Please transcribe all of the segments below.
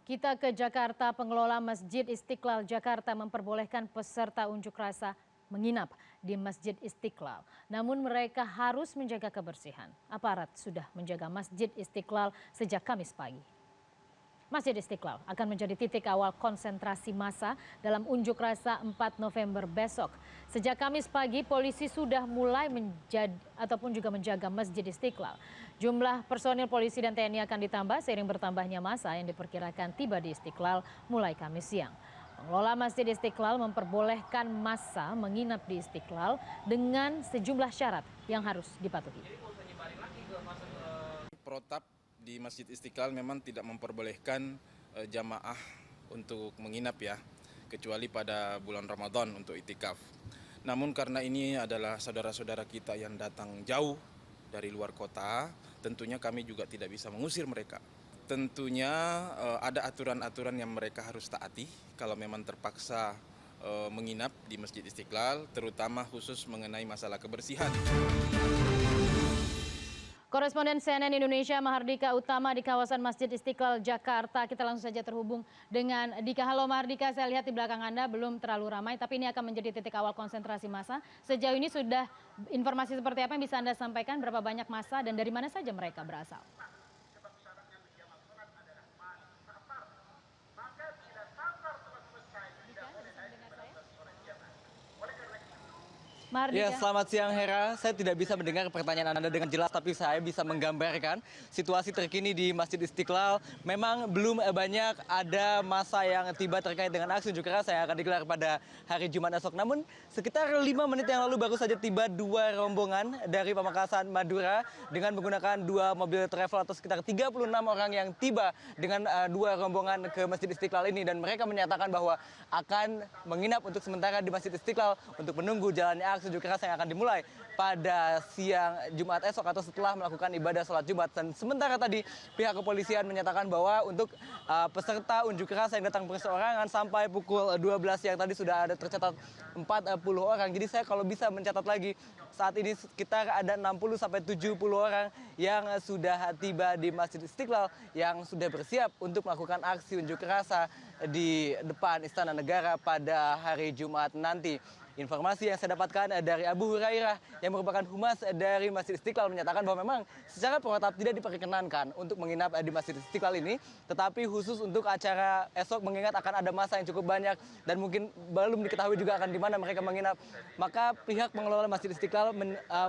Kita ke Jakarta, pengelola Masjid Istiqlal Jakarta memperbolehkan peserta unjuk rasa menginap di Masjid Istiqlal. Namun mereka harus menjaga kebersihan. Aparat sudah menjaga Masjid Istiqlal sejak Kamis pagi. Masjid Istiqlal akan menjadi titik awal konsentrasi massa dalam unjuk rasa 4 November besok. Sejak Kamis pagi, polisi sudah mulai menjaga Masjid Istiqlal. Jumlah personil polisi dan TNI akan ditambah seiring bertambahnya massa yang diperkirakan tiba di Istiqlal mulai Kamis siang. Pengelola Masjid Istiqlal memperbolehkan massa menginap di Istiqlal dengan sejumlah syarat yang harus dipatuhi. Protap di Masjid Istiqlal memang tidak memperbolehkan jamaah untuk menginap ya, kecuali pada bulan Ramadan untuk itikaf. Namun karena ini adalah saudara-saudara kita yang datang jauh dari luar kota, tentunya kami juga tidak bisa mengusir mereka. Tentunya ada aturan-aturan yang mereka harus taati kalau memang terpaksa menginap di Masjid Istiqlal, terutama khusus mengenai masalah kebersihan. Koresponden CNN Indonesia Mahardika Utama di kawasan Masjid Istiqlal Jakarta. Kita langsung saja terhubung dengan Dika. Halo Mahardika, saya lihat di belakang Anda belum terlalu ramai, tapi ini akan menjadi titik awal konsentrasi massa. Sejauh ini sudah informasi seperti apa yang bisa Anda sampaikan? Berapa banyak massa dan dari mana saja mereka berasal? Ya, selamat siang Hera. Saya tidak bisa mendengar pertanyaan Anda dengan jelas, tapi saya bisa menggambarkan situasi terkini di Masjid Istiqlal. Memang belum banyak ada massa yang tiba terkait dengan aksi unjuk rasa yang akan digelar pada hari Jumat esok. Namun sekitar 5 menit yang lalu baru saja tiba 2 rombongan dari Pamekasan Madura dengan menggunakan 2 mobil travel atau sekitar 36 orang yang tiba dengan 2 rombongan ke Masjid Istiqlal ini. Dan mereka menyatakan bahwa akan menginap untuk sementara di Masjid Istiqlal untuk menunggu jalannya aksi unjuk rasa yang akan dimulai pada siang Jumat esok atau setelah melakukan ibadah sholat Jumat. Dan sementara tadi pihak kepolisian menyatakan bahwa untuk peserta unjuk rasa yang datang perseorangan sampai pukul 12 yang tadi sudah ada tercatat 40 orang. Jadi saya kalau bisa mencatat lagi, saat ini sekitar ada 60 sampai 70 orang yang sudah tiba di Masjid Istiqlal yang sudah bersiap untuk melakukan aksi unjuk rasa di depan Istana Negara pada hari Jumat nanti. Informasi yang saya dapatkan dari Abu Hurairah yang merupakan humas dari Masjid Istiqlal menyatakan bahwa memang secara protap tidak diperkenankan untuk menginap di Masjid Istiqlal ini, tetapi khusus untuk acara esok mengingat akan ada massa yang cukup banyak dan mungkin belum diketahui juga akan di mana mereka menginap, maka pihak pengelola Masjid Istiqlal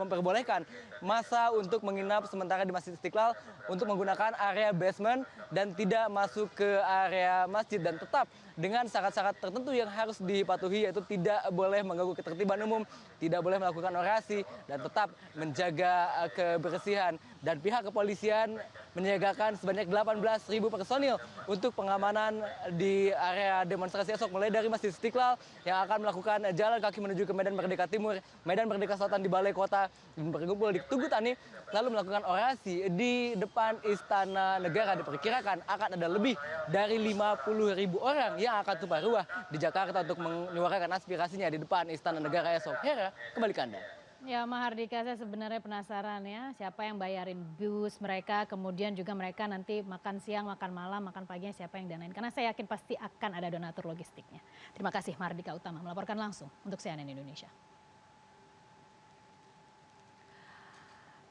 memperbolehkan massa untuk menginap sementara di Masjid Istiqlal untuk menggunakan area basement dan tidak masuk ke area masjid, dan tetap dengan syarat-syarat tertentu yang harus dipatuhi, yaitu tidak boleh mengganggu ketertiban umum, tidak boleh melakukan orasi, dan tetap menjaga kebersihan. Dan pihak kepolisian menyiagakan sebanyak 18.000 personil untuk pengamanan di area demonstrasi esok, mulai dari Masjid Istiqlal yang akan melakukan jalan kaki menuju ke Medan Merdeka Timur, Medan Merdeka Selatan di Balai Kota, dan berkumpul di Tugu Tani, lalu melakukan orasi di depan Istana Negara. Diperkirakan akan ada lebih dari 50.000 orang yang akan tumpah ruah di Jakarta untuk menyuarakan aspirasinya di depan Istana Negara esok. Hera, kembali ke Anda. Ya Mahardika, saya sebenarnya penasaran ya siapa yang bayarin bus mereka, kemudian juga mereka nanti makan siang, makan malam, makan paginya siapa yang danain. Karena saya yakin pasti akan ada donatur logistiknya. Terima kasih Mahardika Utama melaporkan langsung untuk CNN Indonesia.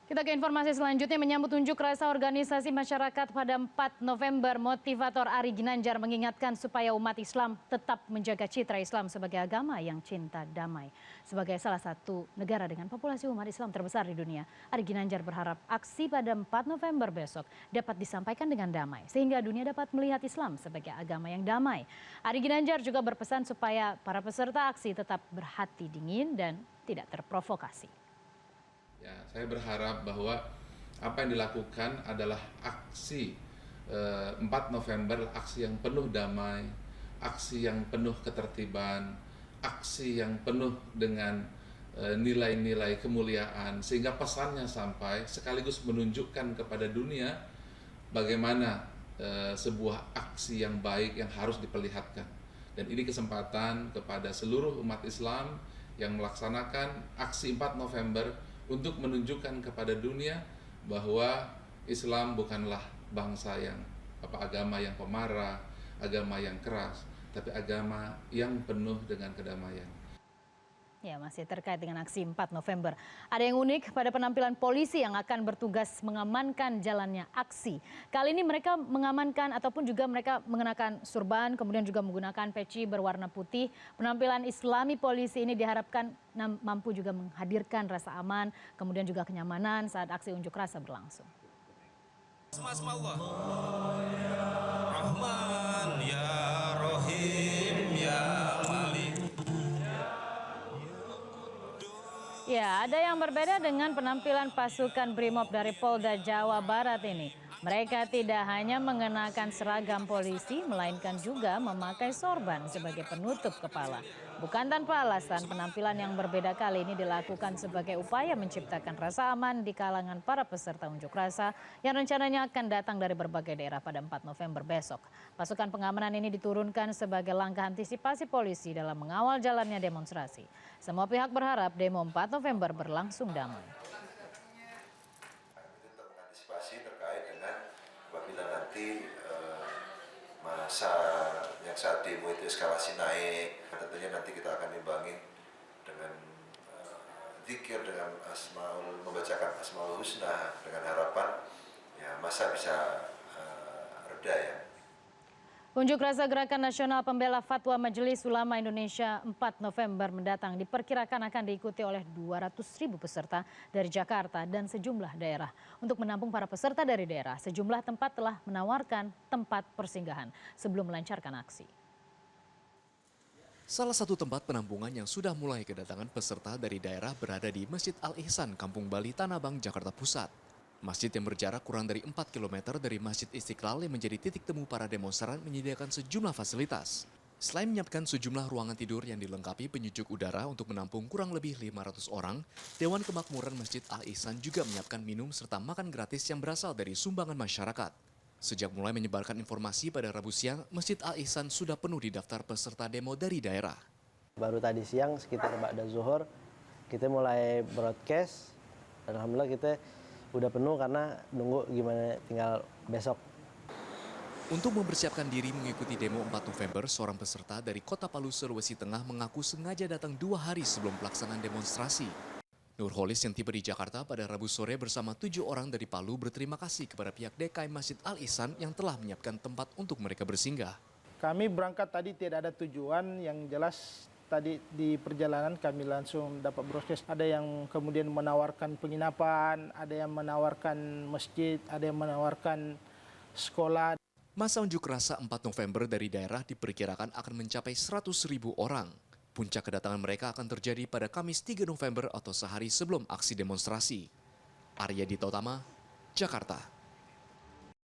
Kita ke informasi selanjutnya, menyambut unjuk rasa organisasi masyarakat pada 4 November, motivator Ari Ginanjar mengingatkan supaya umat Islam tetap menjaga citra Islam sebagai agama yang cinta damai. Sebagai salah satu negara dengan populasi umat Islam terbesar di dunia, Ari Ginanjar berharap aksi pada 4 November besok dapat disampaikan dengan damai, sehingga dunia dapat melihat Islam sebagai agama yang damai. Ari Ginanjar juga berpesan supaya para peserta aksi tetap berhati dingin dan tidak terprovokasi. Ya, saya berharap bahwa apa yang dilakukan adalah aksi 4 November, aksi yang penuh damai, aksi yang penuh ketertiban, aksi yang penuh dengan nilai-nilai kemuliaan, sehingga pesannya sampai sekaligus menunjukkan kepada dunia bagaimana sebuah aksi yang baik yang harus diperlihatkan. Dan ini kesempatan kepada seluruh umat Islam yang melaksanakan aksi 4 November untuk menunjukkan kepada dunia bahwa Islam bukanlah bangsa yang agama yang pemarah, agama yang keras, tapi agama yang penuh dengan kedamaian. Ya, masih terkait dengan aksi 4 November. Ada yang unik pada penampilan polisi yang akan bertugas mengamankan jalannya aksi. Kali ini mereka mengamankan ataupun juga mereka mengenakan surban, kemudian juga menggunakan peci berwarna putih. Penampilan Islami polisi ini diharapkan mampu juga menghadirkan rasa aman, kemudian juga kenyamanan saat aksi unjuk rasa berlangsung. Allah. Rahman ya Rohim ya Malik. Ya, ada yang berbeda dengan penampilan pasukan Brimob dari Polda Jawa Barat ini. Mereka tidak hanya mengenakan seragam polisi, melainkan juga memakai sorban sebagai penutup kepala. Bukan tanpa alasan, penampilan yang berbeda kali ini dilakukan sebagai upaya menciptakan rasa aman di kalangan para peserta unjuk rasa yang rencananya akan datang dari berbagai daerah pada 4 November besok. Pasukan pengamanan ini diturunkan sebagai langkah antisipasi polisi dalam mengawal jalannya demonstrasi. Semua pihak berharap demo 4 November berlangsung damai. Itu mengantisipasi terkait dengan apabila nanti masa yang saat demo itu eskalasi naik, tentunya nanti kita akan imbangin dengan zikir, dengan membacakan Asmaul Husna, dengan harapan ya masa bisa reda ya. Unjuk rasa Gerakan Nasional Pembela Fatwa Majelis Ulama Indonesia 4 November mendatang diperkirakan akan diikuti oleh 200.000 peserta dari Jakarta dan sejumlah daerah. Untuk menampung para peserta dari daerah, sejumlah tempat telah menawarkan tempat persinggahan sebelum melancarkan aksi. Salah satu tempat penampungan yang sudah mulai kedatangan peserta dari daerah berada di Masjid Al-Ihsan, Kampung Bali, Tanah Abang, Jakarta Pusat. Masjid yang berjarak kurang dari 4 km dari Masjid Istiqlal yang menjadi titik temu para demonstran menyediakan sejumlah fasilitas. Selain menyiapkan sejumlah ruangan tidur yang dilengkapi penyejuk udara untuk menampung kurang lebih 500 orang, Dewan Kemakmuran Masjid Al-Ihsan juga menyiapkan minum serta makan gratis yang berasal dari sumbangan masyarakat. Sejak mulai menyebarkan informasi pada Rabu siang, Masjid Al-Ihsan sudah penuh di daftar peserta demo dari daerah. Baru tadi siang sekitar ba'da zuhur kita mulai broadcast. Alhamdulillah kita udah penuh karena nunggu gimana tinggal besok. Untuk mempersiapkan diri mengikuti demo 4 November, seorang peserta dari Kota Palu, Sulawesi Tengah mengaku sengaja datang 2 hari sebelum pelaksanaan demonstrasi. Nurholis yang tiba di Jakarta pada Rabu sore bersama 7 orang dari Palu berterima kasih kepada pihak DKM Masjid Al-Ihsan yang telah menyiapkan tempat untuk mereka bersinggah. Kami berangkat tadi tidak ada tujuan, yang jelas tadi di perjalanan kami langsung dapat broadcast. Ada yang kemudian menawarkan penginapan, ada yang menawarkan masjid, ada yang menawarkan sekolah. Masa unjuk rasa 4 November dari daerah diperkirakan akan mencapai 100.000 orang. Puncak kedatangan mereka akan terjadi pada Kamis 3 November atau sehari sebelum aksi demonstrasi. Arya Dita Utama, Jakarta.